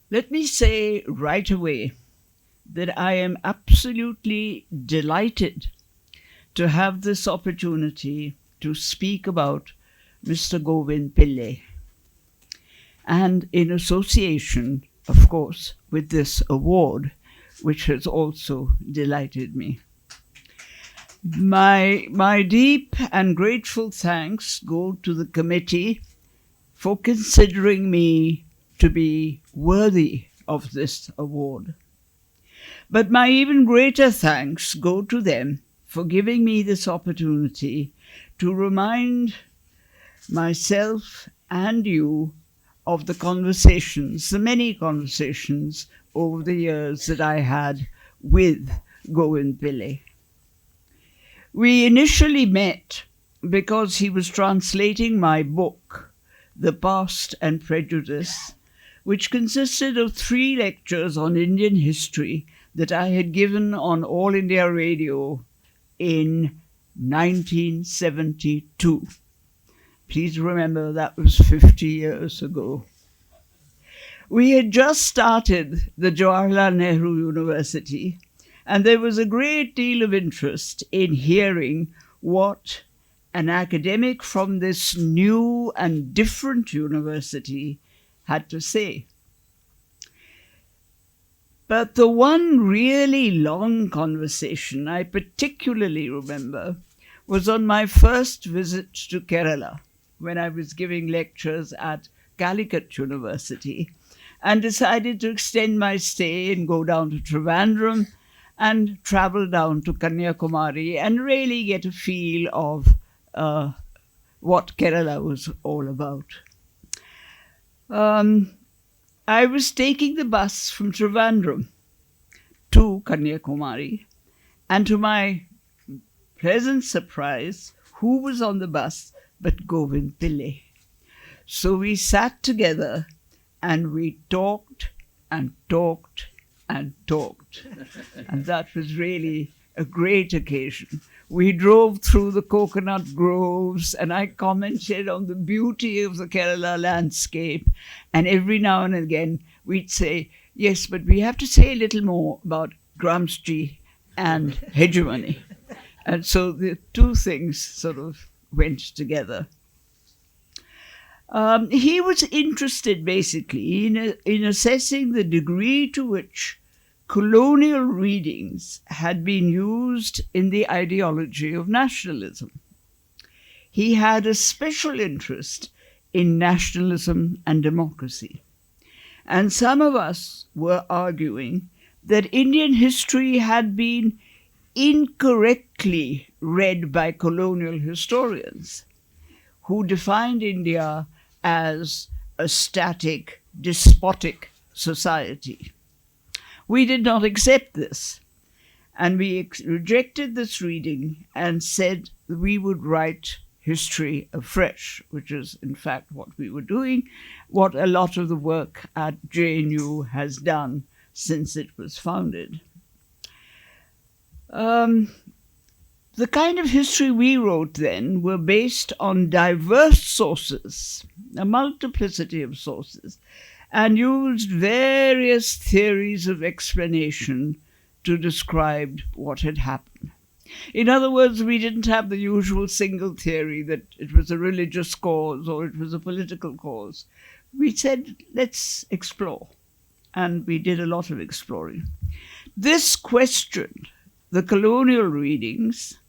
Let me say right away that I am absolutely delighted to have this opportunity to speak about Mr. Govind Pillai, and in association, of course, with this award, which has also delighted me. My deep and grateful thanks go to the committee for considering me to be worthy of this award. But my even greater thanks go to them for giving me this opportunity to remind myself and you of the conversations, the many conversations over the years that I had with Govind Pillai. We initially met because he was translating my book, The Past and Prejudice, which consisted of 3 lectures on Indian history that I had given on All India Radio in 1972. Please remember that was 50 years ago. We had just started the Jawaharlal Nehru University, and there was a great deal of interest in hearing what an academic from this new and different university had to say. But the one really long conversation I particularly remember was on my first visit to Kerala, when I was giving lectures at Calicut University, and decided to extend my stay and go down to Trivandrum and travel down to Kanyakumari and really get a feel of what Kerala was all about. I was taking the bus from Trivandrum to Kanyakumari, and to my pleasant surprise, who was on the bus but Govind Pillai? So we sat together and we talked and talked and talked. And that was really a great occasion. We drove through the coconut groves, and I commented on the beauty of the Kerala landscape. And every now and again, we'd say, yes, but we have to say a little more about Gramsci and hegemony. And so the two things sort of went together. He was interested, basically, in assessing the degree to which colonial readings had been used in the ideology of nationalism. He had a special interest in nationalism and democracy. And some of us were arguing that Indian history had been incorrectly read by colonial historians, who defined India as a static, despotic society. We did not accept this, and we rejected this reading and said that we would write history afresh, which is in fact what we were doing, what a lot of the work at JNU has done since it was founded. The kind of history we wrote then were based on diverse sources, a multiplicity of sources, and used various theories of explanation to describe what had happened. In other words, we didn't have the usual single theory that it was a religious cause or it was a political cause. We said, let's explore. And we did a lot of exploring. This questioned the colonial readings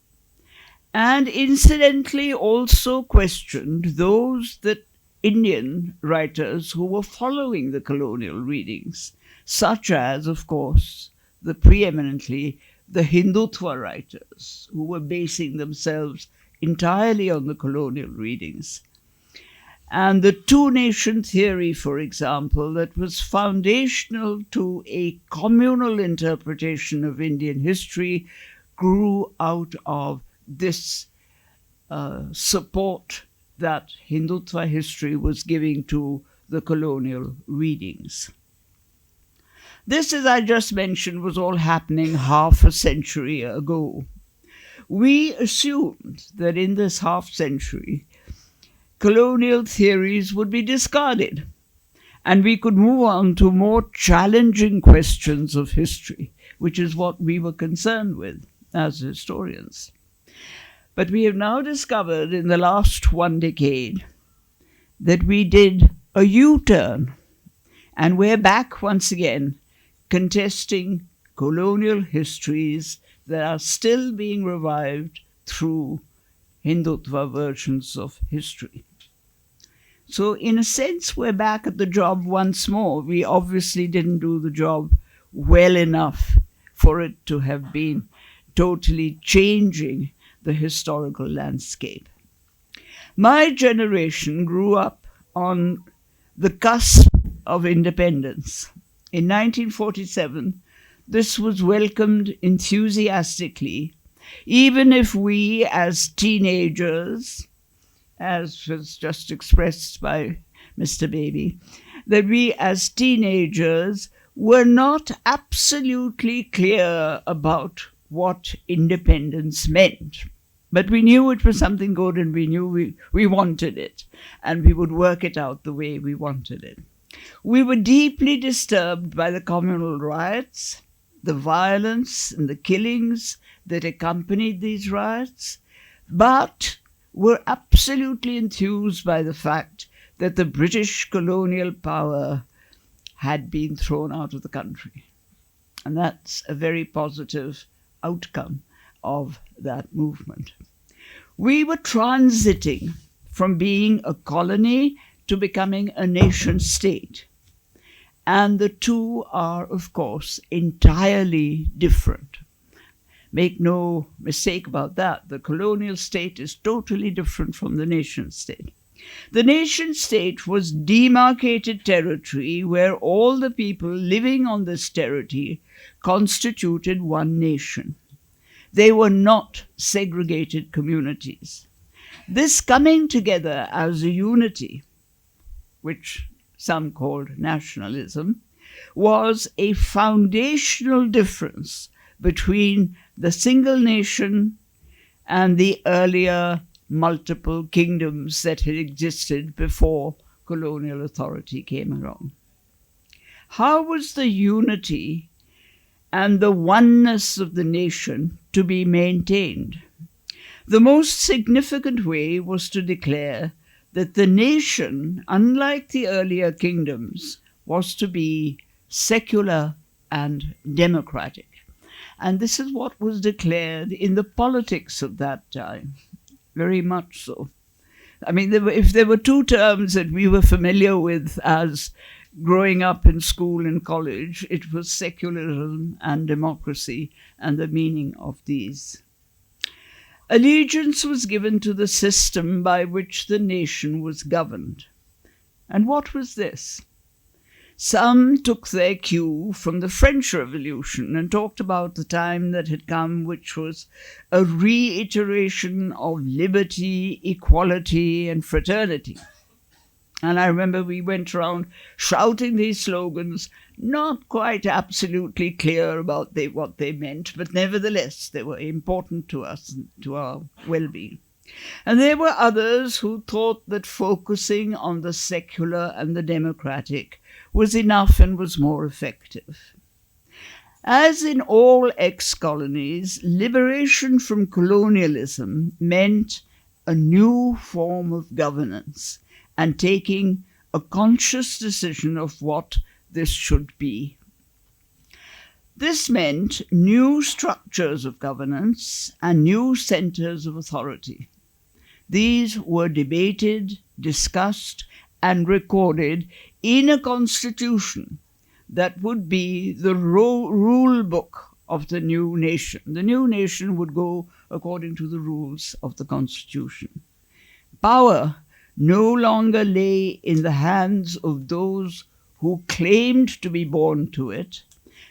and incidentally also questioned those that Indian writers who were following the colonial readings, such as, of course, the preeminently the Hindutva writers, who were basing themselves entirely on the colonial readings. And the two-nation theory, for example, that was foundational to a communal interpretation of Indian history, grew out of this support that Hindutva history was giving to the colonial readings. This, as I just mentioned, was all happening half a century ago. We assumed that in this half century, colonial theories would be discarded and we could move on to more challenging questions of history, which is what we were concerned with as historians. But we have now discovered in the last 1 decade that we did a U-turn, and we're back once again contesting colonial histories that are still being revived through Hindutva versions of history. So in a sense, we're back at the job once more. We obviously didn't do the job well enough for it to have been totally changing the historical landscape. My generation grew up on the cusp of independence. In 1947, this was welcomed enthusiastically, even if we as teenagers, as was just expressed by Mr. Baby, that we as teenagers were not absolutely clear about what independence meant. But we knew it was something good, and we knew we wanted it, and we would work it out the way we wanted it. We were deeply disturbed by the communal riots, the violence and the killings that accompanied these riots, but were absolutely enthused by the fact that the British colonial power had been thrown out of the country. And that's a very positive outcome of that movement. We were transiting from being a colony to becoming a nation state. And the two are, of course, entirely different. Make no mistake about that. The colonial state is totally different from the nation state. The nation state was demarcated territory where all the people living on this territory constituted one nation. They were not segregated communities. This coming together as a unity, which some called nationalism, was a foundational difference between the single nation and the earlier multiple kingdoms that had existed before colonial authority came along. How was the unity and the oneness of the nation to be maintained? The most significant way was to declare that the nation, unlike the earlier kingdoms, was to be secular and democratic. And this is what was declared in the politics of that time, very much so. I mean, if there were two terms that we were familiar with as growing up in school and college, it was secularism and democracy and the meaning of these. Allegiance was given to the system by which the nation was governed. And what was this? Some took their cue from the French Revolution and talked about the time that had come, which was a reiteration of liberty, equality, and fraternity. And I remember we went around shouting these slogans, not quite absolutely clear about what they meant, but nevertheless they were important to us and to our well-being. And there were others who thought that focusing on the secular and the democratic was enough and was more effective. As in all ex-colonies, liberation from colonialism meant a new form of governance and taking a conscious decision of what this should be. This meant new structures of governance and new centers of authority. These were debated, discussed, and recorded in a constitution that would be the rule book of the new nation. The new nation would go according to the rules of the constitution. Power no longer lay in the hands of those who claimed to be born to it,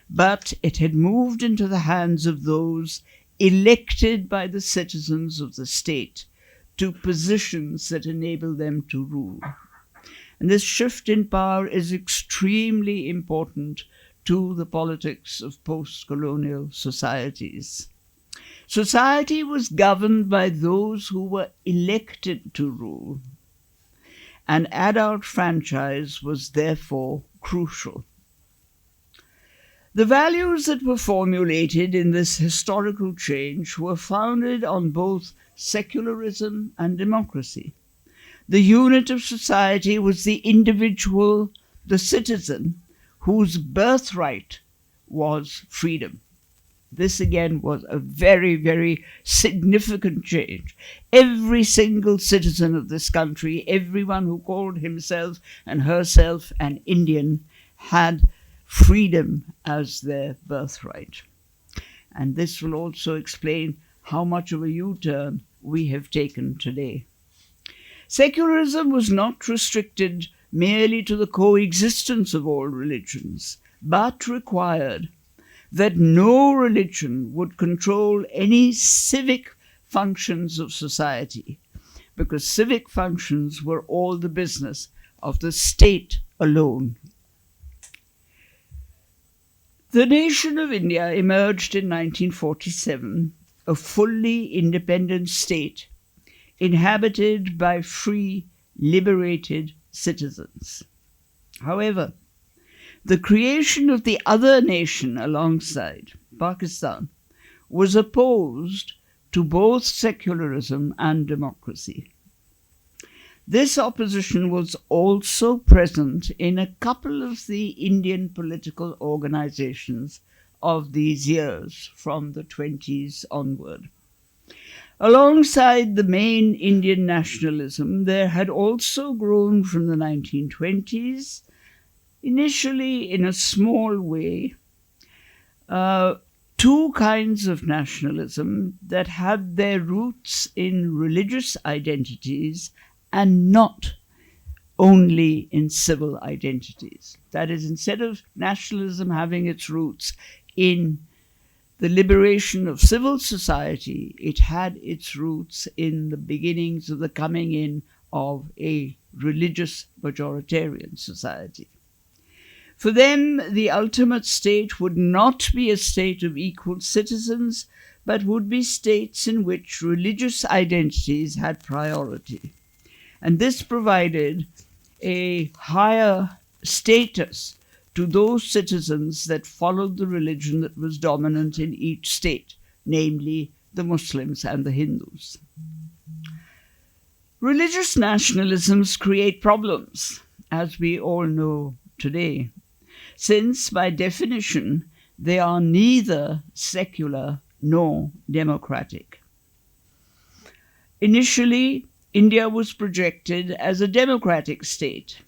but it had moved into the hands of those elected by the citizens of the state to positions that enable them to rule. And this shift in power is extremely important to the politics of post-colonial societies. Society was governed by those who were elected to rule. An adult franchise was therefore crucial. The values that were formulated in this historical change were founded on both secularism and democracy. The unit of society was the individual, the citizen, whose birthright was freedom. This again was a very, very significant change. Every single citizen of this country, everyone who called himself and herself an Indian, had freedom as their birthright. And this will also explain how much of a U-turn we have taken today. Secularism was not restricted merely to the coexistence of all religions, but required that no religion would control any civic functions of society, because civic functions were all the business of the state alone. The nation of India emerged in 1947, a fully independent state inhabited by free, liberated citizens. However, the creation of the other nation alongside, Pakistan, was opposed to both secularism and democracy. This opposition was also present in a couple of the Indian political organizations of these years, from the 20s onward. Alongside the main Indian nationalism, there had also grown from the 1920s, initially in a small way, two kinds of nationalism that had their roots in religious identities and not only in civil identities. That is, instead of nationalism having its roots in the liberation of civil society, it had its roots in the beginnings of the coming in of a religious majoritarian society. For them, the ultimate state would not be a state of equal citizens, but would be states in which religious identities had priority. And this provided a higher status to those citizens that followed the religion that was dominant in each state, namely the Muslims and the Hindus. Religious nationalisms create problems, as we all know today, since by definition they are neither secular nor democratic. Initially, India was projected as a democratic state,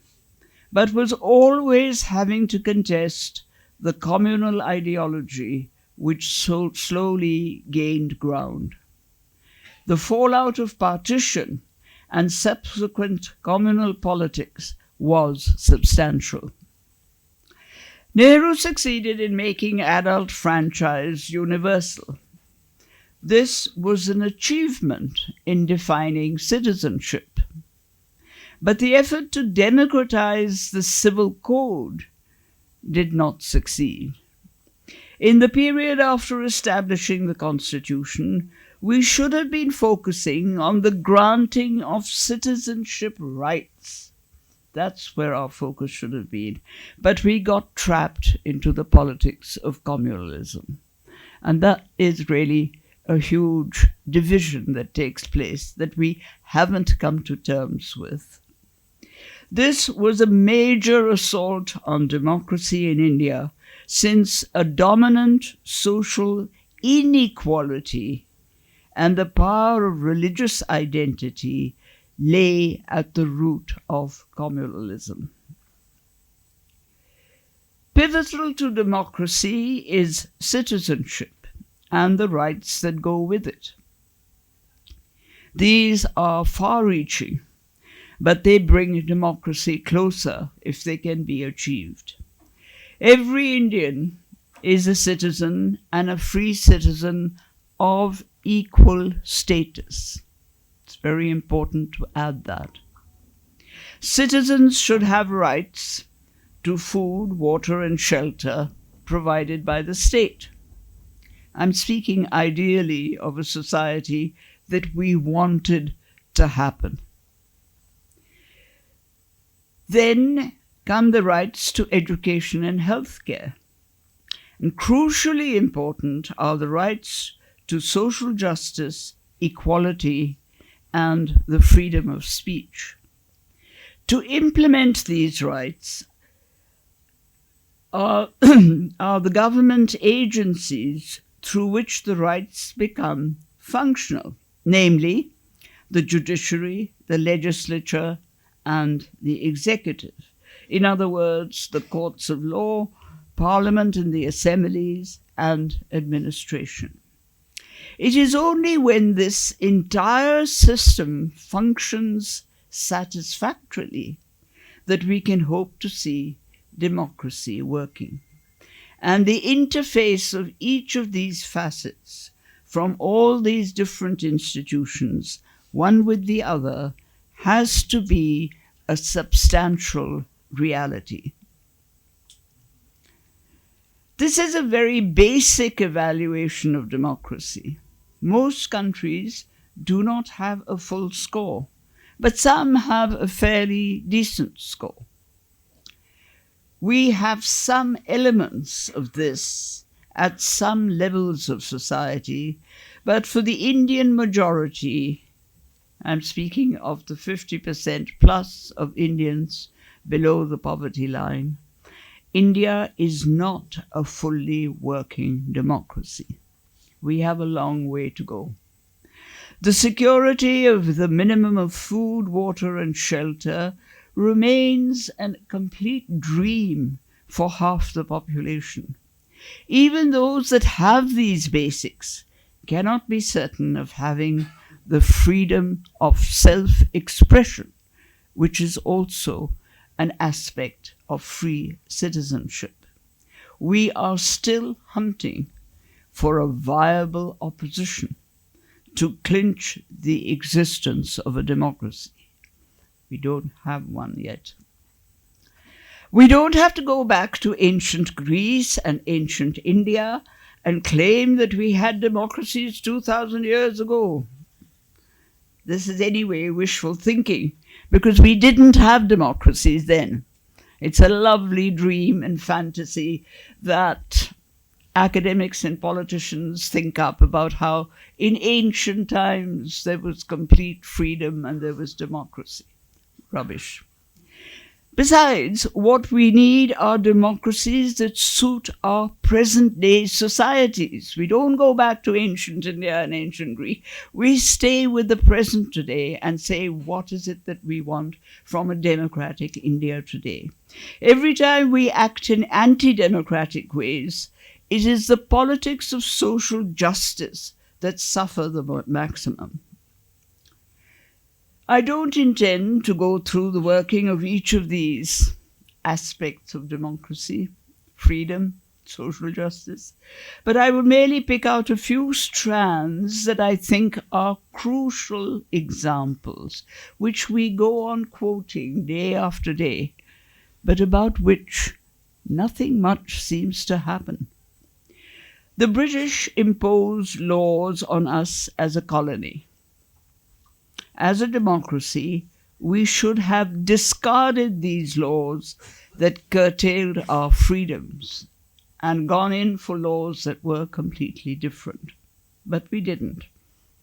but was always having to contest the communal ideology which so slowly gained ground. The fallout of partition and subsequent communal politics was substantial. Nehru succeeded in making adult franchise universal. This was an achievement in defining citizenship. But the effort to democratize the civil code did not succeed. In the period after establishing the Constitution, we should have been focusing on the granting of citizenship rights. That's where our focus should have been. But we got trapped into the politics of communalism. And that is really a huge division that takes place that we haven't come to terms with. This was a major assault on democracy in India, since a dominant social inequality and the power of religious identity lay at the root of communalism. Pivotal to democracy is citizenship and the rights that go with it. These are far-reaching, but they bring democracy closer if they can be achieved. Every Indian is a citizen and a free citizen of equal status. It's very important to add that. Citizens should have rights to food, water, and shelter provided by the state. I'm speaking ideally of a society that we wanted to happen. Then come the rights to education and healthcare. And crucially important are the rights to social justice, equality, and the freedom of speech. To implement these rights are the government agencies through which the rights become functional, namely the judiciary, the legislature, and the executive. In other words, the courts of law, parliament and the assemblies, and administration. It is only when this entire system functions satisfactorily that we can hope to see democracy working. And the interface of each of these facets from all these different institutions, one with the other, has to be a substantial reality. This is a very basic evaluation of democracy. Most countries do not have a full score, but some have a fairly decent score. We have some elements of this at some levels of society, but for the Indian majority, I'm speaking of the 50% plus of Indians below the poverty line, India is not a fully working democracy. We have a long way to go. The security of the minimum of food, water, and shelter remains a complete dream for half the population. Even those that have these basics cannot be certain of having the freedom of self-expression, which is also an aspect of free citizenship. We are still hunting for a viable opposition to clinch the existence of a democracy. We don't have one yet. We don't have to go back to ancient Greece and ancient India and claim that we had democracies 2,000 years ago. This is anyway wishful thinking, because we didn't have democracies then. It's a lovely dream and fantasy that academics and politicians think up about how in ancient times there was complete freedom and there was democracy. Rubbish. Besides, what we need are democracies that suit our present-day societies. We don't go back to ancient India and ancient Greece. We stay with the present today and say, what is it that we want from a democratic India today? Every time we act in anti-democratic ways, it is the politics of social justice that suffer the maximum. I don't intend to go through the working of each of these aspects of democracy, freedom, social justice, but I will merely pick out a few strands that I think are crucial examples, which we go on quoting day after day, but about which nothing much seems to happen. The British imposed laws on us as a colony. As a democracy, we should have discarded these laws that curtailed our freedoms and gone in for laws that were completely different. But we didn't.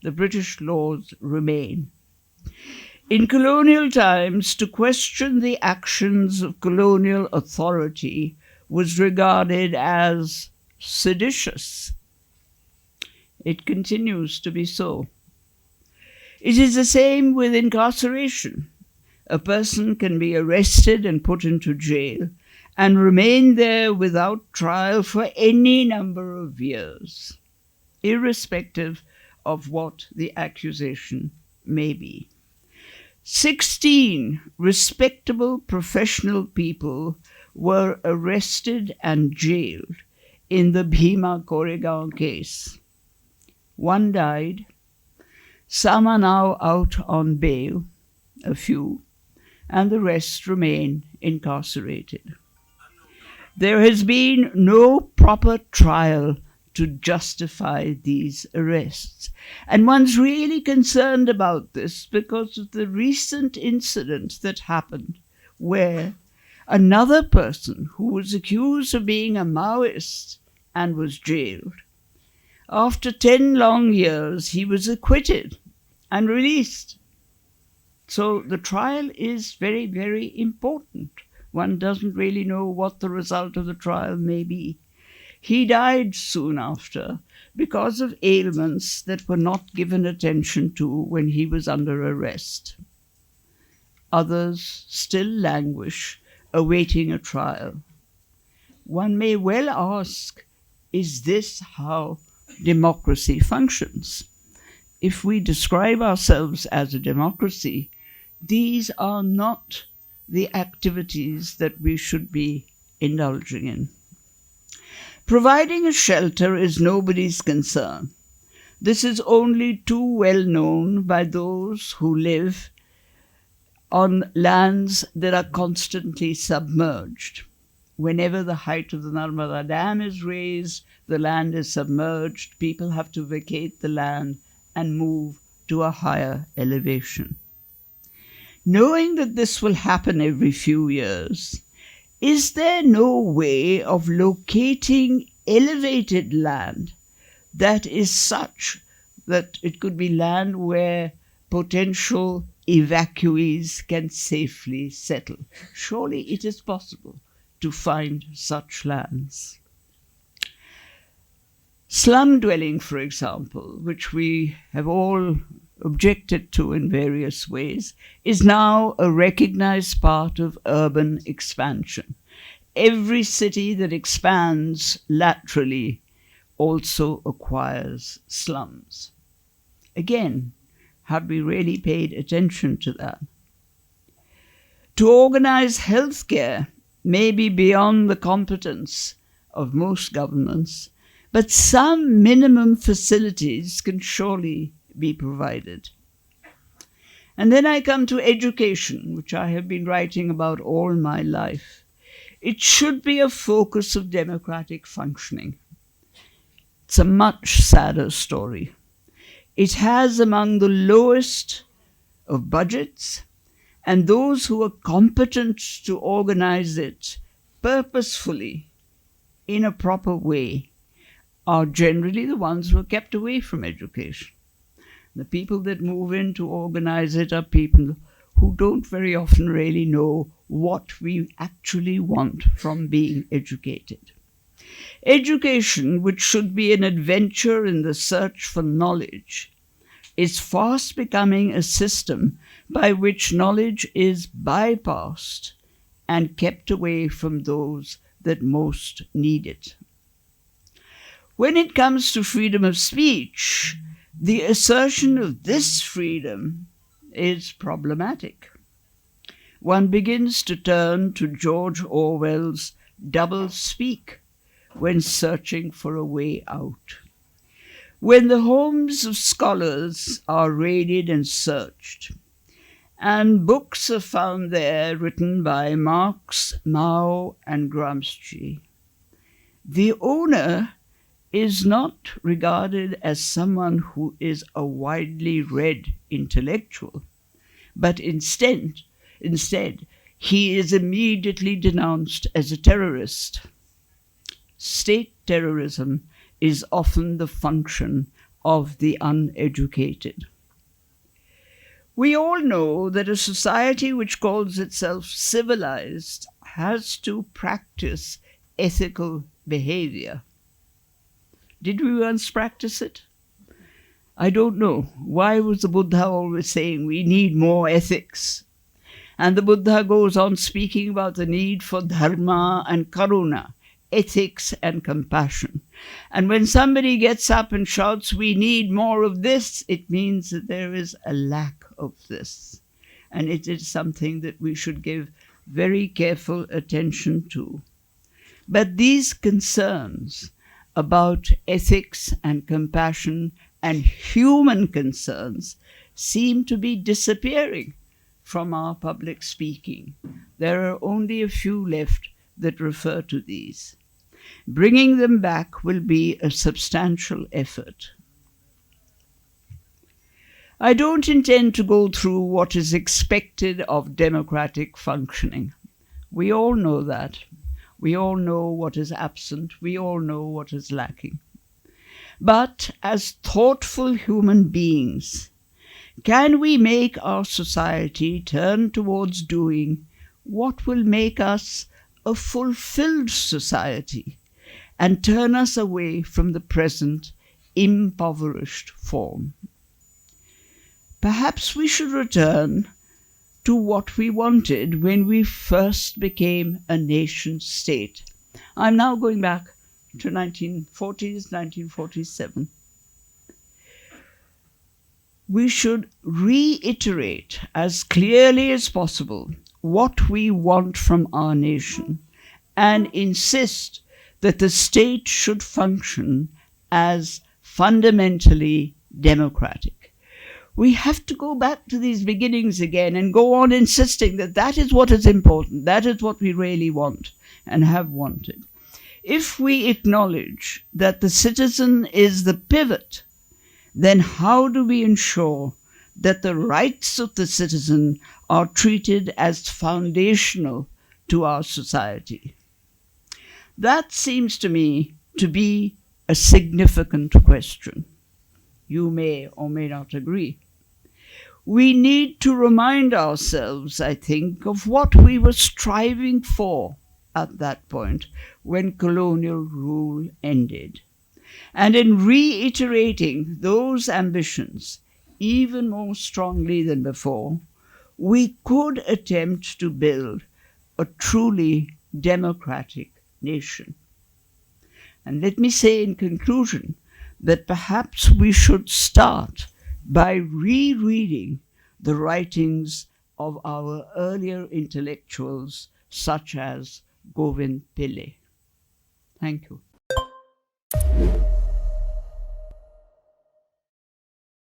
The British laws remain. In colonial times, to question the actions of colonial authority was regarded as seditious. It continues to be so. It is the same with incarceration. A person can be arrested and put into jail and remain there without trial for any number of years, irrespective of what the accusation may be. 16 respectable professional people were arrested and jailed in the Bhima Koregaon case. One died. Some are now out on bail, a few, and the rest remain incarcerated. There has been no proper trial to justify these arrests. And one's really concerned about this because of the recent incident that happened where another person who was accused of being a Maoist and was jailed, after 10 long years, he was acquitted and released. So the trial is very, very important. One doesn't really know what the result of the trial may be. He died soon after because of ailments that were not given attention to when he was under arrest. Others still languish, awaiting a trial. One may well ask, is this how democracy functions? If we describe ourselves as a democracy, these are not the activities that we should be indulging in. Providing a shelter is nobody's concern. This is only too well known by those who live on lands that are constantly submerged. Whenever the height of the Narmada Dam is raised, the land is submerged, people have to vacate the land and move to a higher elevation. Knowing that this will happen every few years, is there no way of locating elevated land that is such that it could be land where potential evacuees can safely settle? Surely it is possible to find such lands. Slum dwelling, for example, which we have all objected to in various ways, is now a recognized part of urban expansion. Every city that expands laterally also acquires slums. Again, have we really paid attention to that? To organize healthcare may be beyond the competence of most governments, but some minimum facilities can surely be provided. And then I come to education, which I have been writing about all my life. It should be a focus of democratic functioning. It's a much sadder story. It has among the lowest of budgets, and those who are competent to organize it purposefully in a proper way are generally the ones who are kept away from education. The people that move in to organize it are people who don't very often really know what we actually want from being educated. Education, which should be an adventure in the search for knowledge, is fast becoming a system by which knowledge is bypassed and kept away from those that most need it. When it comes to freedom of speech, the assertion of this freedom is problematic. One begins to turn to George Orwell's double-speak when searching for a way out. When the homes of scholars are raided and searched, and books are found there written by Marx, Mao, and Gramsci, the owner is not regarded as someone who is a widely read intellectual, but instead he is immediately denounced as a terrorist. State terrorism is often the function of the uneducated. We all know that a society which calls itself civilized has to practice ethical behavior. Did we once practice it? I don't know. Why was the Buddha always saying we need more ethics? And the Buddha goes on speaking about the need for dharma and karuna, ethics and compassion. And when somebody gets up and shouts, we need more of this, it means that there is a lack of this. And it is something that we should give very careful attention to. But these concerns about ethics and compassion and human concerns seem to be disappearing from our public speaking. There are only a few left that refer to these. Bringing them back will be a substantial effort. I don't intend to go through what is expected of democratic functioning. We all know that. We all know what is absent. We all know what is lacking. But as thoughtful human beings, can we make our society turn towards doing what will make us a fulfilled society and turn us away from the present impoverished form? Perhaps we should return to what we wanted when we first became a nation state. I'm now going back to 1940s, 1947. We should reiterate as clearly as possible what we want from our nation and insist that the state should function as fundamentally democratic. We have to go back to these beginnings again and go on insisting that that is what is important, that is what we really want and have wanted. If we acknowledge that the citizen is the pivot, then how do we ensure that the rights of the citizen are treated as foundational to our society? That seems to me to be a significant question. You may or may not agree. We need to remind ourselves, I think, of what we were striving for at that point when colonial rule ended. And in reiterating those ambitions even more strongly than before, we could attempt to build a truly democratic nation. And let me say in conclusion that perhaps we should start by rereading the writings of our earlier intellectuals such as Govind Pillai. Thank you.